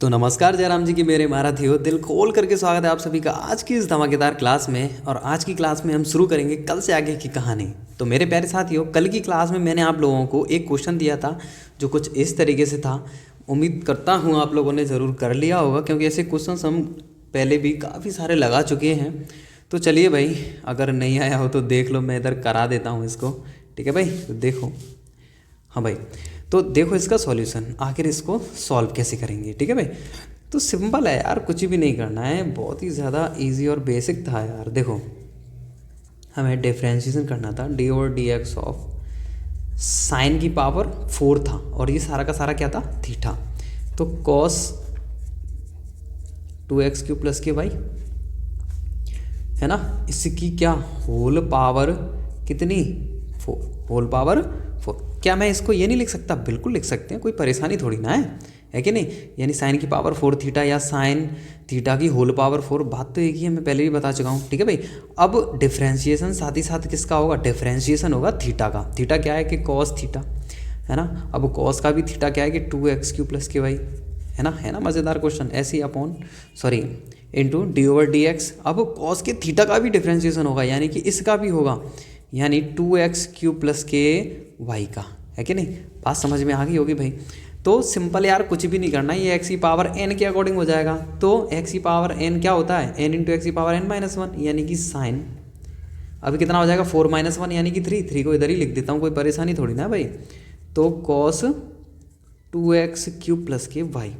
तो नमस्कार जयराम जी की मेरे महारथियों, दिल खोल करके स्वागत है आप सभी का आज की इस धमाकेदार क्लास में। और आज की क्लास में हम शुरू करेंगे कल से आगे की कहानी। तो मेरे प्यारे साथियों, कल की क्लास में मैंने आप लोगों को एक क्वेश्चन दिया था जो कुछ इस तरीके से था। उम्मीद करता हूँ आप लोगों ने ज़रूर कर लिया होगा, क्योंकि ऐसे क्वेश्चन हम पहले भी काफ़ी सारे लगा चुके हैं। तो चलिए भाई, अगर नहीं आया हो तो देख लो, मैं इधर करा देता हूँ इसको। ठीक है भाई, तो देखो। हाँ भाई, तो देखो इसका सॉल्यूशन, आखिर इसको सॉल्व कैसे करेंगे। ठीक है भाई, तो सिंपल है यार, कुछ भी नहीं करना है, बहुत ही ज़्यादा इजी और बेसिक था यार। देखो, हमें डिफरेंशिएशन करना था D over D X of sine की पावर 4 था, और ये सारा का सारा क्या था, थीटा। तो कॉस 2x क्यू प्लस के वाई है ना, इसकी क्या होल पावर कितनी, 4, होल पावर 4। क्या मैं इसको ये नहीं लिख सकता? बिल्कुल लिख सकते हैं, कोई परेशानी थोड़ी ना है कि नहीं। यानी साइन की पावर 4 थीटा या साइन थीटा की होल पावर 4, बात तो एक ही है, मैं पहले भी बता चुका हूँ। ठीक है भाई, अब डिफरेंशिएशन साथ ही साथ किसका होगा, डिफरेंशिएशन होगा थीटा का। थीटा क्या है कि कॉस थीटा है ना। अब कॉस का भी थीटा क्या है कि 2x क्यू प्लस के वाई है ना मज़ेदार क्वेश्चन। ऐसे ही upon sorry into D over D X. अब कॉस के थीटा का भी डिफरेंशिएशन होगा, यानी कि इसका भी होगा, यानी 2x क्यू प्लस के वाई का, है कि नहीं। बात समझ में आ गई होगी भाई। तो सिंपल यार, कुछ भी नहीं करना, ये x की पावर n के अकॉर्डिंग हो जाएगा। तो x की पावर n क्या होता है, n इंटू एक्स की पावर n माइनस 1, यानी कि साइन अभी कितना हो जाएगा 4 माइनस 1 यानी कि 3 को इधर ही लिख देता हूँ, कोई परेशानी थोड़ी ना भाई। तो कॉस 2x क्यूब प्लस के वाई,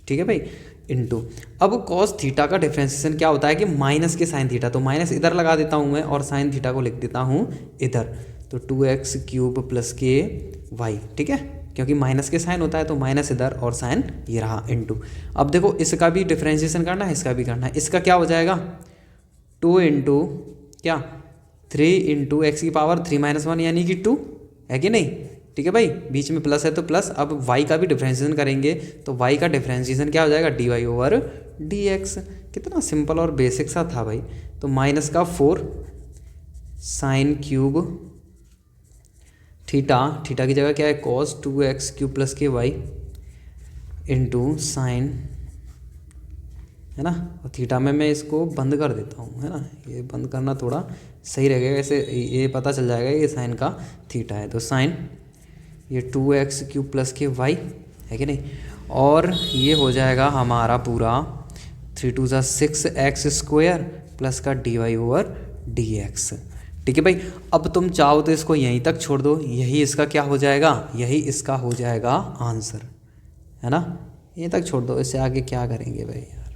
ठीक है भाई, इंटू अब कॉस थीटा का डिफरेंशिएशन क्या होता है कि माइनस के साइन थीटा, तो माइनस इधर लगा देता हूँ मैं और साइन थीटा को लिख देता हूँ इधर। तो 2x क्यूब प्लस के वाई, ठीक है, क्योंकि माइनस के साइन होता है तो माइनस इधर और साइन ये रहा इंटू। अब देखो, इसका भी डिफरेंशिएशन करना है, इसका भी करना है। इसका क्या हो जाएगा 2 इंटू क्या 3 इंटू एक्स की पावर 3 माइनस 1 यानी कि 2, है कि नहीं। ठीक है भाई, बीच में प्लस है तो प्लस। अब y का भी डिफरेंशिएशन करेंगे तो y का डिफरेंशिएशन क्या हो जाएगा, d y over D x. कितना सिंपल और बेसिक सा था भाई। तो माइनस का 4 साइन क्यूब थीटा की जगह क्या है कॉस 2x क्यूब प्लस के वाई इंटू साइन, है ना। और थीटा में मैं इसको बंद कर देता हूँ, है ना, ये बंद करना थोड़ा सही रहेगा, ऐसे ये पता चल जाएगा ये साइन का थीटा है। तो साइन ये 2x क्यूब प्लस के वाई, है कि नहीं, और ये हो जाएगा हमारा पूरा 3 2 6x स्क्वायर प्लस का d y over D x. ठीक है भाई, अब तुम चाहो तो इसको यहीं तक छोड़ दो, यही इसका क्या हो जाएगा, यही इसका हो जाएगा आंसर, है ना। यहीं तक छोड़ दो, इससे आगे क्या करेंगे भाई यार,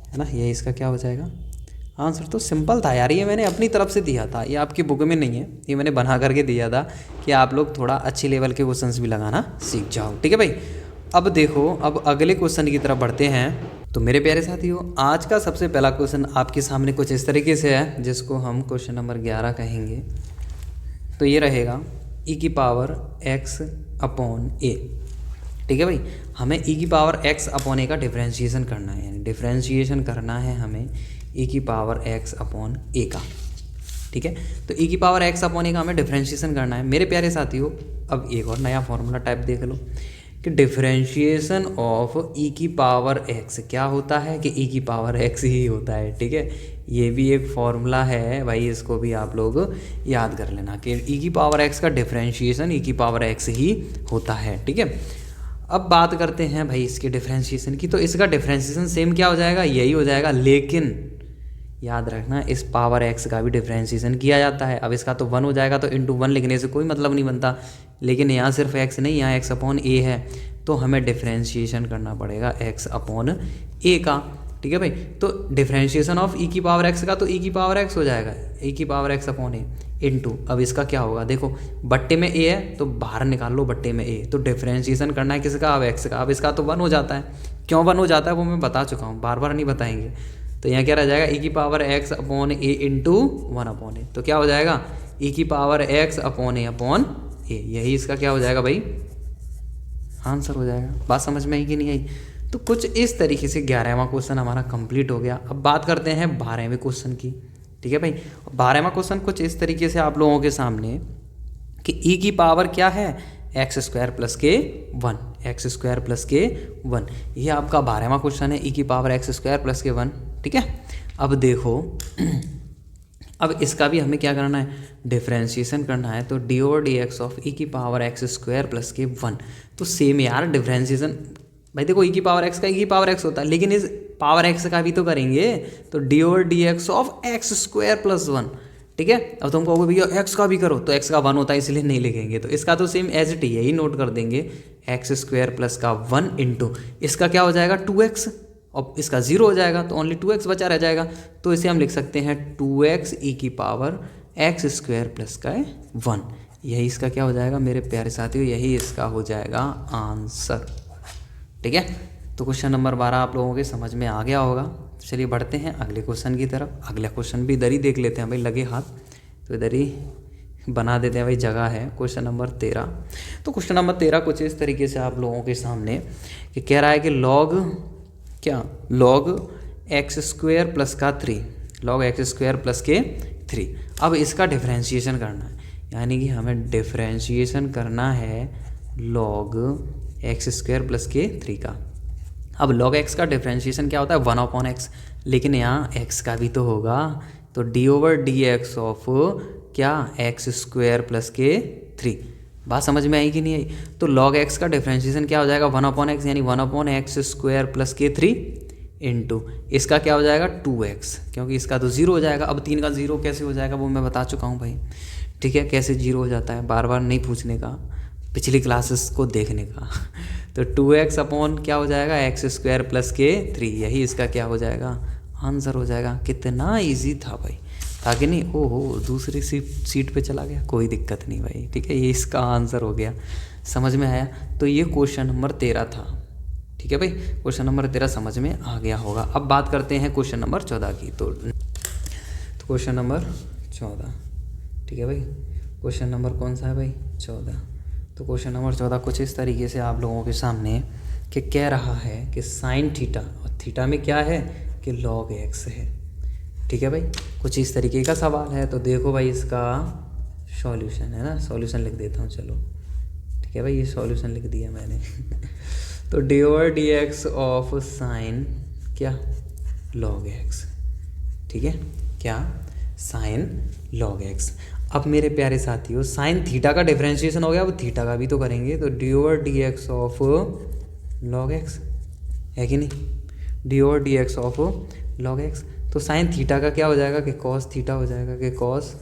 है ना, यही इसका क्या हो जाएगा आंसर। तो सिंपल था यार, ये मैंने अपनी तरफ से दिया था, ये आपकी बुक में नहीं है, ये मैंने बना करके दिया था कि आप लोग थोड़ा अच्छे लेवल के क्वेश्चंस भी लगाना सीख जाओ। ठीक है भाई, अब देखो, अब अगले क्वेश्चन की तरफ बढ़ते हैं। तो मेरे प्यारे साथियों, आज का सबसे पहला क्वेश्चन आपके सामने कुछ इस तरीके से है, जिसको हम क्वेश्चन नंबर 11 कहेंगे। तो ये रहेगा e की पावर x अपॉन ए। ठीक है भाई, हमें e की पावर x अपॉन ए का डिफरेंशिएशन करना है, यानी डिफरेंशिएशन करना है हमें e की पावर x अपॉन ए का। ठीक है, तो e की पावर x अपॉन ए का हमें डिफरेंशिएशन करना है मेरे प्यारे साथियों। अब एक और नया फॉर्मूला टाइप देख लो कि डिफरेंशिएशन ऑफ e की पावर x क्या होता है कि e की पावर x ही होता है। ठीक है, ये भी एक फॉर्मूला है भाई, इसको भी आप लोग याद कर लेना कि e की पावर x का डिफरेंशिएशन e की पावर x ही होता है। ठीक है, अब बात करते हैं भाई इसके डिफरेंशिएशन की। तो इसका डिफरेंशिएशन सेम क्या हो जाएगा, यही हो जाएगा, लेकिन याद रखना इस पावर x का भी डिफरेंशिएशन किया जाता है। अब इसका तो 1 हो जाएगा, तो इंटू 1 लिखने से कोई मतलब नहीं बनता, लेकिन यहाँ सिर्फ x नहीं, यहाँ x अपॉन ए है, तो हमें डिफरेंशिएशन करना पड़ेगा x अपॉन ए का। ठीक है भाई, तो डिफरेंशिएशन ऑफ e की पावर x का तो e की पावर x हो जाएगा, e की पावर x अपॉन ए इंटू, अब इसका क्या होगा, देखो बट्टे में a है तो बाहर निकाल लो बट्टे में a, तो डिफरेंशिएशन करना है किसका, अब x का। अब इसका तो 1 हो जाता है, क्यों 1 हो जाता है वो मैं बता चुका हूँ, बार बार नहीं बताएंगे। तो यहाँ क्या रह जाएगा e की पावर x अपॉन ए इंटू 1 अपॉन ए, तो क्या हो जाएगा e की पावर x अपॉन ए, यही इसका क्या हो जाएगा भाई, आंसर हो जाएगा। बात समझ में आई कि नहीं आई। तो कुछ इस तरीके से 11वां क्वेश्चन हमारा कंप्लीट हो गया। अब बात करते हैं 12वें क्वेश्चन की। ठीक है भाई, 12वां क्वेश्चन कुछ इस तरीके से आप लोगों के सामने कि e की पावर क्या है x स्क्वायर प्लस के 1, एक्स स्क्वायर प्लस के 1। ये आपका 12वां क्वेश्चन है, ई की पावर एक्स स्क्वायर प्लस के 1। ठीक है, अब देखो अब इसका भी हमें क्या करना है, डिफ्रेंशिएशन करना है। तो D over D X of E की पावर एक्स स्क्वायर प्लस के 1। तो सेम यार डिफ्रेंशिएशन, भाई देखो ई की पावर एक्स का ई की पावर एक्स होता है, लेकिन इस पावर एक्स का भी तो करेंगे। तो D over D X of x square plus 1। ठीक है, अब तुम कहोगे भैया एक्स का भी करो, तो एक्स का 1 होता है इसलिए नहीं लिखेंगे। तो इसका तो सेम एज इट यही नोट कर देंगे, एक्स स्क्वायर प्लस का 1 इंटू इसका क्या हो जाएगा 2x, और इसका 0 हो जाएगा तो ओनली 2x बचा रह जाएगा। तो इसे हम लिख सकते हैं 2x ई की पावर एक्स स्क्वायर प्लस का 1। यही इसका क्या हो जाएगा मेरे प्यारे साथियों, यही इसका हो जाएगा आंसर। ठीक है, तो क्वेश्चन नंबर 12 आप लोगों के समझ में आ गया होगा। चलिए बढ़ते हैं अगले क्वेश्चन की तरफ। अगला क्वेश्चन भी इधर ही देख लेते हैं भाई, लगे हाथ तो इधर ही बना देते हैं भाई, जगह है। Question number 13। तो क्वेश्चन नंबर 13 कुछ इस तरीके से आप लोगों के सामने कि कह रहा है कि लॉग एक्स स्क्वायर प्लस का 3, लॉग एक्स स्क्वायर प्लस के 3। अब इसका डिफ्रेंशिएशन करना है, यानी कि हमें डिफ्रेंशिएशन करना है लॉग एक्स स्क्वायर प्लस के 3 का। अब log x का डिफ्रेंशिएशन क्या होता है 1/x, लेकिन यहाँ x का भी तो होगा। तो D over D X of क्या एक्स स्क्वायर प्लस के 3। बात समझ में आई कि नहीं आई? तो log x का डिफ्रेंशिएशन क्या हो जाएगा 1/x, यानी 1/x स्क्वायर प्लस के 3 इंटू इसका क्या हो जाएगा 2x, क्योंकि इसका तो 0 हो जाएगा। अब 3 का 0 कैसे हो जाएगा वो मैं बता चुका हूँ भाई। ठीक है, कैसे 0 हो जाता है बार बार नहीं पूछने का, पिछली क्लासेस को देखने का। तो 2x अपॉन क्या हो जाएगा एक्स स्क्वायर प्लस के 3, यही इसका क्या हो जाएगा आंसर हो जाएगा। कितना इजी था भाई, था कि नहीं? ओहो दूसरी सीट पे चला गया, कोई दिक्कत नहीं भाई। ठीक है, ये इसका आंसर हो गया, समझ में आया। तो ये क्वेश्चन नंबर 13 था। ठीक है भाई, क्वेश्चन नंबर 13 समझ में आ गया होगा। अब बात करते हैं क्वेश्चन नंबर 14 की। तो क्वेश्चन नंबर 14, ठीक है भाई, क्वेश्चन नंबर कौन सा है भाई 14। तो क्वेश्चन नंबर 14 कुछ इस तरीके से आप लोगों के सामने कि कह रहा है कि साइन थीटा, और थीटा में क्या है कि लॉग एक्स है। ठीक है भाई, कुछ इस तरीके का सवाल है। तो देखो भाई इसका सॉल्यूशन है ना, सॉल्यूशन लिख देता हूँ चलो। ठीक है भाई, ये सॉल्यूशन लिख दिया मैंने। तो D over D X of sine क्या लॉग एक्स। ठीक है, क्या साइन लॉग एक्स। अब मेरे प्यारे साथियों साइन थीटा का डिफरेंशिएशन हो गया, अब थीटा का भी तो करेंगे। तो D over D X of log x है कि नहीं, D over D X of log x. तो साइन थीटा का क्या हो जाएगा कि कॉस थीटा हो जाएगा कि कॉस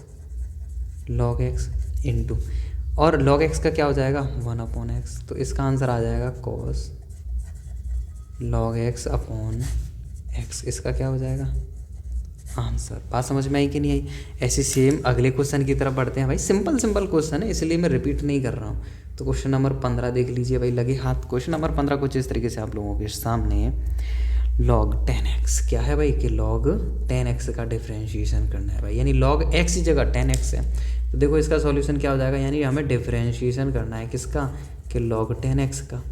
लॉग एक्स इंटू, और लॉग एक्स का क्या हो जाएगा 1/x। तो इसका आंसर आ जाएगा cos log x upon x, इसका क्या हो जाएगा आंसर। बात समझ में आई कि नहीं आई? ऐसे सेम अगले क्वेश्चन की तरफ बढ़ते हैं भाई। सिंपल क्वेश्चन है इसलिए मैं रिपीट नहीं कर रहा हूँ। तो क्वेश्चन नंबर 15 देख लीजिए भाई, लगे हाथ। क्वेश्चन नंबर 15 कुछ इस तरीके से आप लोगों के सामने log 10x क्या है भाई कि log 10x का डिफ्रेंशिएशन करना है भाई, यानी log x की जगह 10x है। तो देखो इसका सॉल्यूशन क्या हो जाएगा, यानी हमें डिफ्रेंशिएशन करना है किसका कि log 10x का।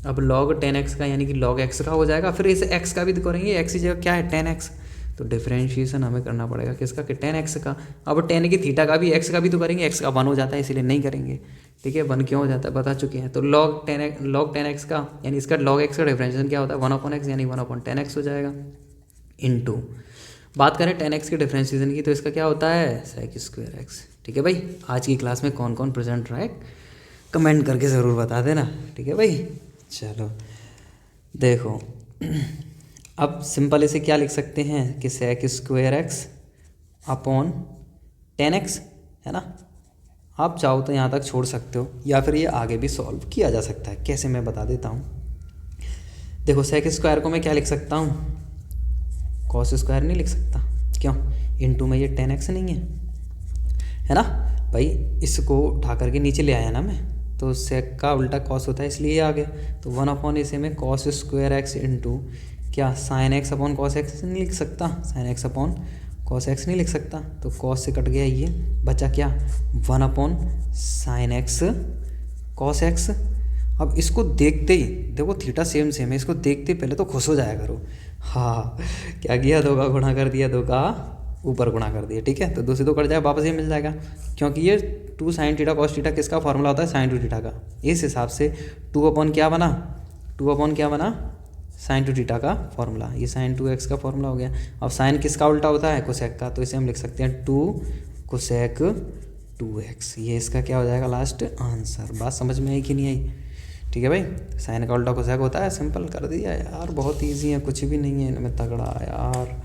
अब log 10x का यानी कि log x का हो जाएगा, फिर इसे x का भी करेंगे, x की जगह क्या है 10x। तो डिफ्रेंशिएशन हमें करना पड़ेगा किसका कि 10x का। अब 10 की थीटा का भी x का भी तो करेंगे, x का 1 हो जाता है इसलिए नहीं करेंगे। ठीक है, 1 क्यों हो जाता है बता चुके हैं। तो log 10x का यानी इसका log x का डिफ्रेंशिएशन क्या होता है 1/x, यानी 1/10x हो जाएगा इंटू। बात करें 10x के डिफ्रेंशिएशन की तो इसका क्या होता है sec स्क्वायर x। ठीक है भाई, आज की क्लास में कौन कौन प्रेजेंट रहा है कमेंट करके ज़रूर बता देना। ठीक है भाई, चलो देखो अब सिंपल इसे क्या लिख सकते हैं कि sec square x upon 10x है ना। आप चाहो तो यहाँ तक छोड़ सकते हो या फिर ये आगे भी सॉल्व किया जा सकता है। कैसे मैं बता देता हूँ। देखो sec स्क्वायर को मैं क्या लिख सकता हूँ cos स्क्वायर नहीं लिख सकता, क्यों इनटू में ये 10x नहीं है ना भाई। इसको उठा करके नीचे ले आया ना मैं, तो sec का उल्टा cos होता है इसलिए ये आ गया। तो 1 इसे में cos स्क्वायर x इंटू क्या sin x upon cos x नहीं लिख सकता, sin x upon cos x नहीं लिख सकता। तो cos से कट गया ये, बचा क्या 1/sin x cos x। अब इसको देखते ही देखो थीटा सेम है, इसको देखते पहले तो खुश हो जाया करो। हाँ क्या किया, 2 का गुणा कर दिया 2 का ऊपर गुणा कर दिया, ठीक है। तो 2 से 2 कट जाए, वापस ये मिल जाएगा, क्योंकि ये 2 साइन थीटा कॉस थीटा किसका फॉर्मूला होता है, साइन 2 थीटा का। इस हिसाब से 2 अपॉन क्या बना, 2 अपॉन क्या बना, साइन 2 थीटा का फॉर्मूला। ये साइन 2x का फॉर्मूला हो गया। अब साइन किसका उल्टा होता है, कोसेक का, तो इसे हम लिख सकते हैं 2 कोसेक 2x। ये इसका क्या हो जाएगा लास्ट आंसर। बात समझ में आई कि नहीं आई, ठीक है भाई। साइन का उल्टा कोसेक होता है, सिंपल कर दिया यार, बहुत इजी है, कुछ भी नहीं है इनमें तगड़ा यार।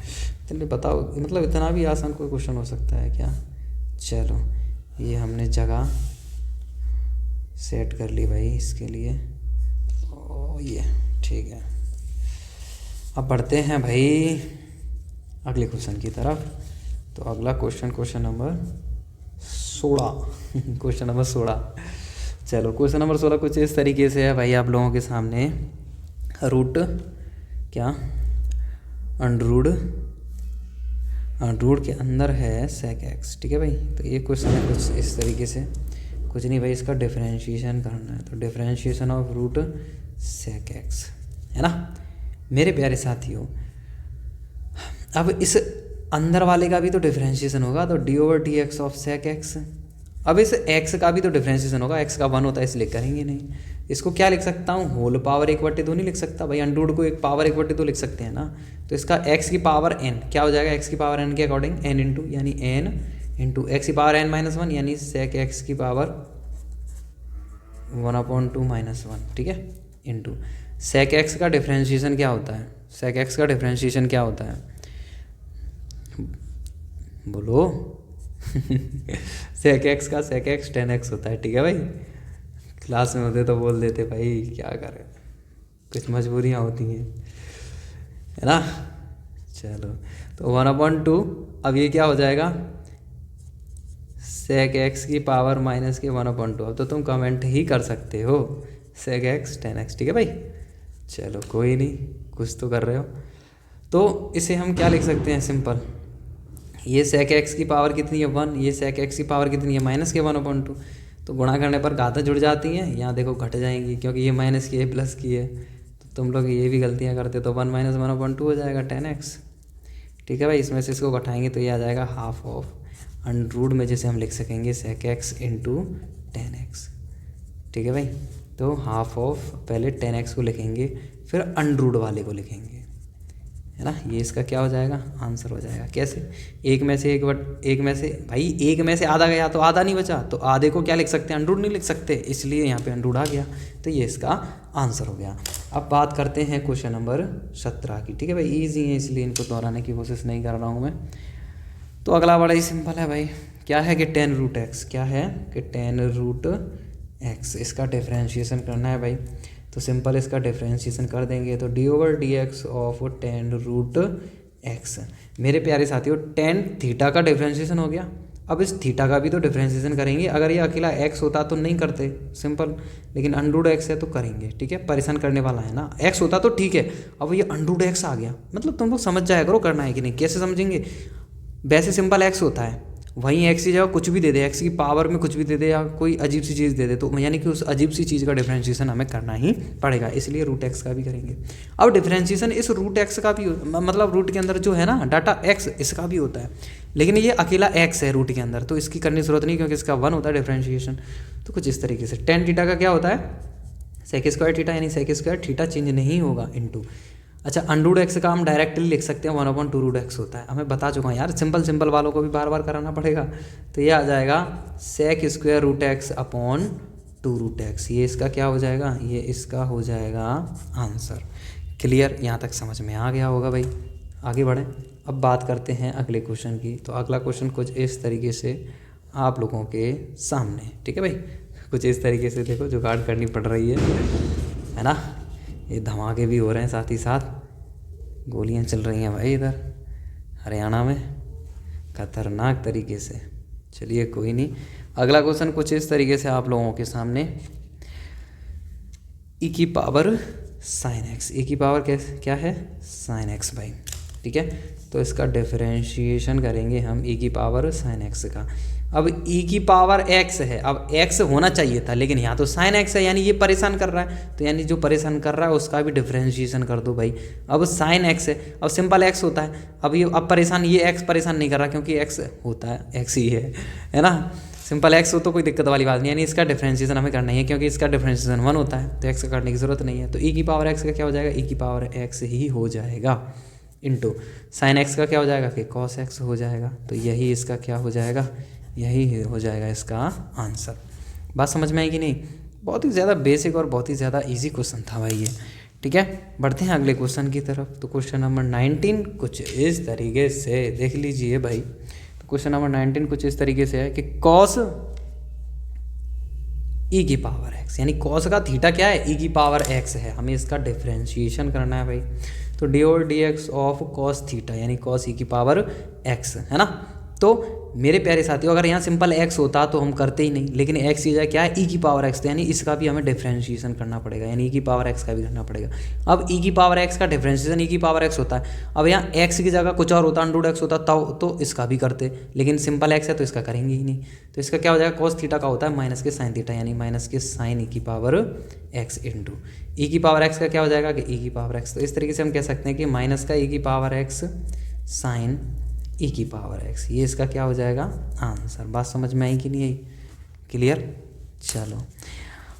इतने बताओ, मतलब इतना भी आसान कोई क्वेश्चन हो सकता है क्या। चलो ये हमने जगह सेट कर ली भाई इसके लिए, ओ ये ठीक है। अब बढ़ते हैं भाई अगले क्वेश्चन की तरफ। तो अगला क्वेश्चन नंबर 16 क्वेश्चन नंबर 16। चलो क्वेश्चन नंबर 16 कुछ इस तरीके से है भाई, आप लोगों के सामने रूट क्या, अंडरूड के अंदर है सेक एक्स, ठीक है भाई। तो ये क्वेश्चन है कुछ इस तरीके से, कुछ नहीं भाई, इसका डिफरेंशिएशन करना है। तो differentiation of root sec x, है ना मेरे प्यारे साथियों। अब इस अंदर वाले का भी तो डिफरेंशिएशन होगा, तो d/dx ऑफ सेक एक्स। अब इस x का भी तो डिफरेंशिएशन होगा, x का 1 होता है इसलिए करेंगे नहीं। इसको क्या लिख सकता हूँ, होल पावर 1/2 नहीं लिख सकता भाई, अंडरूड को एक पावर 1/2 लिख सकते हैं ना। तो इसका x की पावर n क्या हो जाएगा, x की पावर n के अकॉर्डिंग n इंटू, यानी n इंटू x की पावर n-1, यानी सेक x की पावर 1/2 -1, ठीक है, इंटू सेक x का डिफरेंशिएशन क्या होता है, सेक x का डिफरेंशिएशन क्या होता है बोलो सेक एक्स का सेक एक्स 10x होता है, ठीक है भाई। क्लास में होते तो बोल देते भाई, क्या करें, कुछ मजबूरियाँ होती हैं, है ना। चलो तो 1/2, अब ये क्या हो जाएगा, सेक एक्स की पावर माइनस के 1/2। अब तो तुम कमेंट ही कर सकते हो सेक एक्स 10x, ठीक है भाई। चलो कोई नहीं, कुछ तो कर रहे हो। तो इसे हम क्या लिख सकते हैं, सिंपल, ये सेक एक्स की पावर कितनी है 1, ये सेक एक्स की पावर कितनी है माइनस के 1/2। तो गुणा करने पर घातें जुड़ जाती हैं, यहाँ देखो घट जाएंगी, क्योंकि ये माइनस की है प्लस की है। तो तुम लोग ये भी गलतियाँ करते, तो 1 - 1/2 हो जाएगा 10x, ठीक है भाई। इसमें से इसको घटाएंगे तो ये आ जाएगा हाफ ऑफ अंडरूड में, जैसे हम लिख सकेंगे सेक एक्स इंटू 10x, ठीक है भाई। तो हाफ ऑफ, पहले 10x को लिखेंगे, फिर अंडरूड वाले को लिखेंगे, है ना। ये इसका क्या हो जाएगा, आंसर हो जाएगा। कैसे, एक में से भाई एक में से आधा गया तो आधा नहीं बचा, तो आधे को क्या लिख सकते हैं, अंडरूड नहीं लिख सकते, इसलिए यहाँ पे अंडरूड आ गया, तो ये इसका आंसर हो गया। अब बात करते हैं क्वेश्चन नंबर 17 की, ठीक है भाई। ईजी है इसलिए इनको दोहराने की कोशिश नहीं कर रहा हूँ मैं। तो अगला बड़ा ही सिंपल है भाई, क्या है कि tan√x, क्या है कि tan√x, इसका डिफरेंशिएशन करना है भाई। तो सिंपल इसका डिफरेंशिएशन कर देंगे, तो d/dx ऑफ tan√x। मेरे प्यारे साथियों, tan थीटा का डिफरेंशिएशन हो गया। अब इस थीटा का भी तो डिफरेंशिएशन करेंगे। अगर ये अकेला x होता तो नहीं करते, सिंपल, लेकिन √x है तो करेंगे, ठीक है। परेशान करने वाला है ना, x होता तो ठीक है, अब ये √x आ गया, मतलब तुम लोग समझ जाया करो करना है कि नहीं, कैसे समझेंगे। वैसे सिंपल x होता है, वहीं x की जगह कुछ भी दे दे, x की पावर में कुछ भी दे दे, या कोई अजीब सी चीज़ दे दे, तो यानी कि उस अजीब सी चीज़ का डिफरेंशिएशन हमें करना ही पड़ेगा, इसलिए √x का भी करेंगे। अब डिफरेंशिएशन इस √x का भी, मतलब रूट के अंदर जो है ना डाटा x, इसका भी होता है, लेकिन ये अकेला x है रूट के अंदर, तो इसकी करने की जरूरत नहीं, क्योंकि इसका 1 होता है डिफरेंशिएशन। तो कुछ इस तरीके से tan थीटा का क्या होता है, सेक स्क्वायर थीटा, यानी सेक स्क्वायर थीटा चेंज नहीं होगा इंटू, अच्छा √x का हम डायरेक्टली लिख सकते हैं 1/2√x होता है। हमें बता चुका हूँ यार, सिंपल वालों को भी बार बार कराना पड़ेगा। तो ये आ जाएगा sec square √x upon 2√x, ये इसका क्या हो जाएगा, ये इसका हो जाएगा आंसर। क्लियर, यहाँ तक समझ में आ गया होगा भाई। आगे बढ़ें, अब बात करते हैं अगले क्वेश्चन की। तो अगला क्वेश्चन कुछ इस तरीके से आप लोगों के सामने, ठीक है भाई। कुछ इस तरीके से देखो, जुगाड़ करनी पड़ रही है ना। ये धमाके भी हो रहे हैं, साथ ही साथ गोलियां चल रही हैं भाई इधर हरियाणा में, खतरनाक तरीके से। चलिए कोई नहीं, अगला क्वेश्चन कुछ इस तरीके से आप लोगों के सामने, e की पावर sin x, e की पावर क्या है sin x भाई, ठीक है। तो इसका डिफरेंशिएशन करेंगे हम e की पावर sin x का। अब e की पावर x है, अब x होना चाहिए था लेकिन यहाँ तो sin x है, यानी ये परेशान कर रहा है, तो यानी जो परेशान कर रहा है उसका भी डिफ्रेंशिएशन कर दो भाई। अब sin x है, अब सिंपल x होता है, अब ये अब परेशान, ये x परेशान नहीं कर रहा क्योंकि x होता है, x ही है ना। सिंपल x हो तो कोई दिक्कत वाली बात नहीं, यानी इसका डिफ्रेंशिएशन हमें करना ही है क्योंकि इसका डिफ्रेंशिएशन 1 होता है, तो x का करने की ज़रूरत नहीं है। तो e की पावर x का क्या हो जाएगा, e की पावर x ही हो जाएगा, इंटू साइन एक्स का क्या हो जाएगा कि कॉस एक्स हो जाएगा। तो यही इसका क्या हो जाएगा, यही हो जाएगा इसका आंसर। बात समझ में आई कि नहीं? बहुत ही ज़्यादा बेसिक और बहुत ही ज़्यादा इजी क्वेश्चन था भाई ये। ठीक है, बढ़ते हैं अगले क्वेश्चन की तरफ। तो क्वेश्चन नंबर 19 कुछ इस तरीके से देख लीजिए भाई। तो क्वेश्चन नंबर 19 कुछ इस तरीके से है कि कॉस ई की पावर एक्स, यानी कॉस का थीटा क्या है, ई की पावर एक्स है, हमें इसका डिफ्रेंशिएशन करना है भाई। तो D over D X of cos theta यानी कॉस ई की पावर एक्स, है ना। तो मेरे प्यारे साथियों, अगर यहाँ सिंपल x होता तो हम करते ही नहीं, लेकिन x की जगह क्या है, e की पावर x, तो यानी इसका भी हमें डिफ्रेंशिएशन करना पड़ेगा, यानी e की पावर x का भी करना पड़ेगा। अब e की पावर x का डिफ्रेंशिएशन e की पावर x होता है, अब यहाँ x की जगह कुछ और होता, अंडूड x होता तो इसका भी करते, लेकिन सिंपल x है तो इसका करेंगे ही नहीं। तो इसका क्या हो जाएगा, कॉस थीटा का होता है माइनस के साइन थीटा, यानी माइनस के साइन e की पावर x इंटू e की पावर x का क्या हो जाएगा कि e की पावर x। तो इस तरीके से हम कह सकते हैं कि माइनस का e की पावर x साइन e की पावर x, ये इसका क्या हो जाएगा आंसर। बात समझ में आई कि नहीं आई, क्लियर? चलो,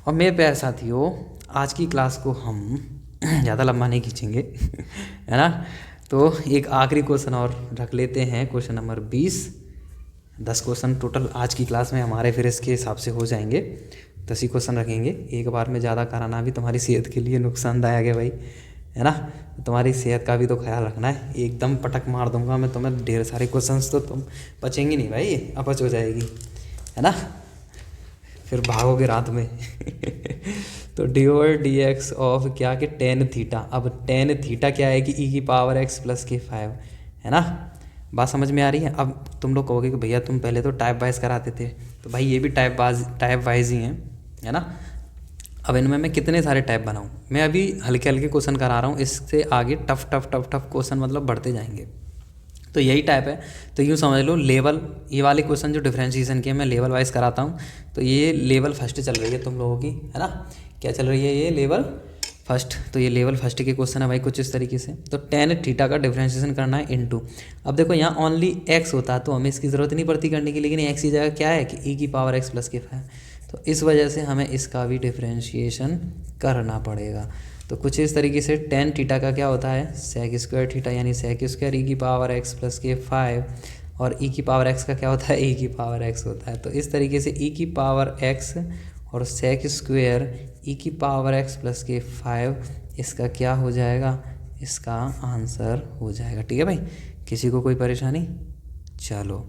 और मेरे प्यारे साथियों, आज की क्लास को हम ज़्यादा लंबा नहीं खींचेंगे है ना। तो एक आखिरी क्वेश्चन और रख लेते हैं, क्वेश्चन नंबर 20। 10 क्वेश्चन टोटल आज की क्लास में हमारे फिर इसके हिसाब से हो जाएंगे, 10 ही क्वेश्चन रखेंगे। एक बार में ज़्यादा कराना भी तुम्हारी सेहत के लिए नुकसानदायक है भाई, है ना। तुम्हारी सेहत का भी तो ख्याल रखना है, एकदम पटक मार दूंगा मैं तुम्हें ढेर सारे क्वेश्चंस, तो तुम बचेंगी नहीं भाई, अपच हो जाएगी, है ना, फिर भागोगे रात में तो D over D X of क्या कि टेन थीटा। अब टेन थीटा क्या है कि ई की पावर एक्स प्लस के 5, है ना। बात समझ में आ रही है? अब तुम लोग कहोगे कि भैया तुम पहले तो टाइप वाइज कराते थे, तो भाई ये भी टाइप वाइज ही हैं, है ना। अब इनमें मैं कितने सारे टाइप बनाऊं, मैं अभी हल्के हल्के क्वेश्चन करा रहा हूँ, इससे आगे tough tough tough tough question मतलब बढ़ते जाएंगे। तो यही टाइप है, तो यूँ समझ लो लेवल, ये वाले क्वेश्चन जो डिफरेंशिएशन के मैं लेवल वाइज कराता हूँ, तो ये लेवल फर्स्ट चल रही है तुम लोगों की, है ना। क्या चल रही है, ये लेवल फर्स्ट। तो ये लेवल फर्स्ट के क्वेश्चन है भाई कुछ इस तरीके से। तो टेन थीटा का डिफरेंशिएशन करना है इनटू, अब देखो यहाँ ओनली एक्स होता तो हमें इसकी ज़रूरत नहीं पड़ती करने की, लेकिन एक्स की जगह क्या है कि ई की पावर एक्स प्लस के 5, तो इस वजह से हमें इसका भी डिफरेंशिएशन करना पड़ेगा। तो कुछ इस तरीके से टेन थीटा का क्या होता है, सेक स्क्वायर थीटा, यानी सेक स्क्वायर ई की पावर एक्स प्लस के 5, और ई की पावर एक्स का क्या होता है, ई की पावर एक्स होता है। तो इस तरीके से ई की पावर एक्स और सेक स्क्वायर ई की पावर एक्स प्लस के 5, इसका क्या हो जाएगा, इसका आंसर हो जाएगा। ठीक है भाई, किसी को कोई परेशानी? चलो,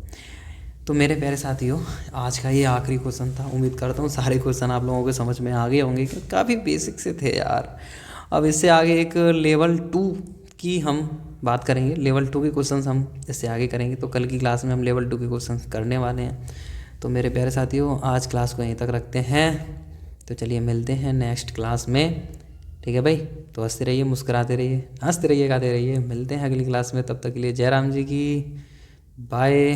तो मेरे प्यारे साथियों, आज का ये आखिरी क्वेश्चन था। उम्मीद करता हूँ सारे क्वेश्चन आप लोगों को समझ में आ गए होंगे, काफ़ी बेसिक से थे यार। अब इससे आगे एक लेवल 2 की हम बात करेंगे, लेवल 2 के क्वेश्चंस हम इससे आगे करेंगे। तो कल की क्लास में हम लेवल 2 के क्वेश्चंस करने वाले हैं। तो मेरे प्यारे साथियों, आज क्लास को यहीं तक रखते हैं। तो चलिए मिलते हैं नेक्स्ट क्लास में, ठीक है भाई। तो हंसते रहिए, मुस्कुराते रहिए, हंसते रहिए, गाते रहिए। मिलते हैं अगली क्लास में, तब तक के लिए जय राम जी की, बाय।